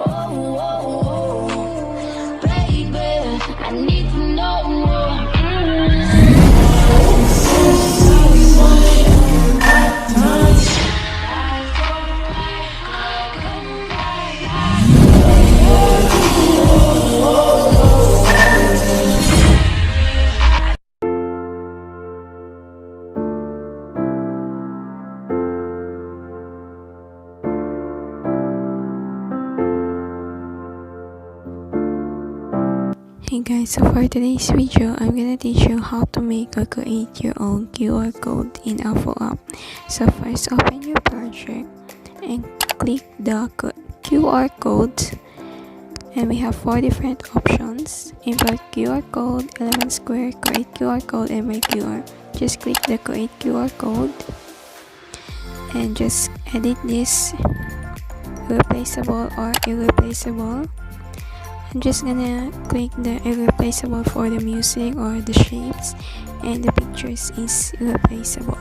Baby, I need to know more. Hey guys, so for today's video, I'm gonna teach you how to make or create your own QR code in ℍ𝕖𝕪. So first, open your project and click the QR code, and we have 4 different options: import QR code, element square, create QR code, and my QR. Just click the create QR code and just edit this replaceable or irreplaceable. I'm just gonna click the irreplaceable for the music or the shapes, and the pictures is irreplaceable.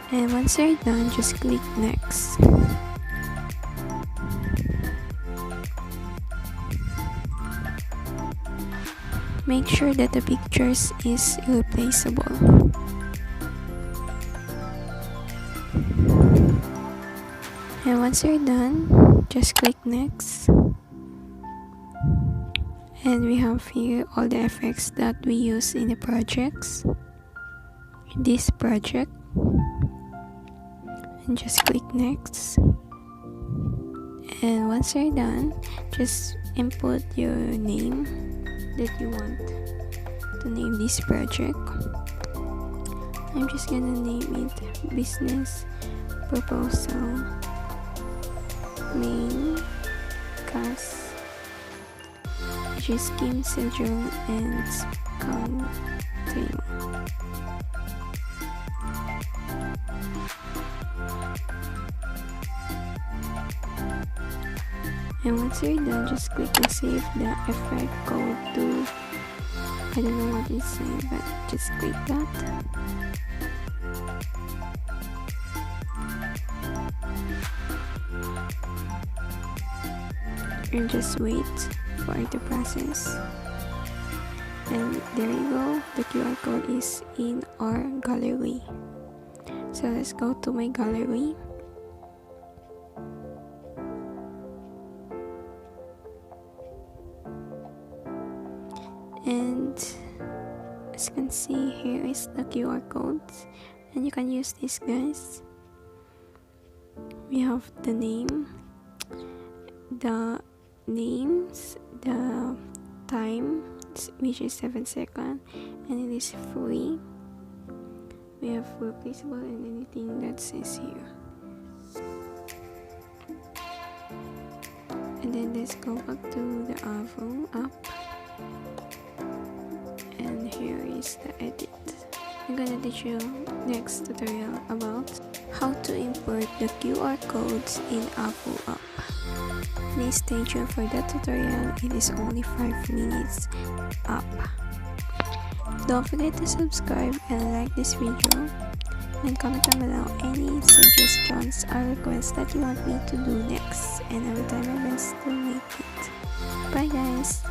And once you're done, just click next. Make sure that the pictures is irreplaceable. And once you're done, just click next. And we have here all the effects that we use in the projects, this project, and just click next. And once you're done, just input your name that you want to name this project. I'm just gonna name it business proposal main cast, which is ℍ𝕬𝕬 and continue. And once you're done, just click and save the effect code to, I don't know what it's saying, but just click that. And just wait for it to process. And there you go, the QR code is in our gallery. So let's go to my gallery. And as you can see, here is the QR codes, and you can use this, guys. We have the name, the names, the time, which is 7 seconds, and it is free. We have replaceable and anything that says here. And then let's go back to the AVU app, and here is the edit. I'm gonna teach you next tutorial about how to import the QR codes in AVU app. Please stay tuned for that tutorial. It is only 5 minutes up. Don't forget to subscribe and like this video, and comment down below any suggestions or requests that you want me to do next, and I will try my best to make it. Bye guys!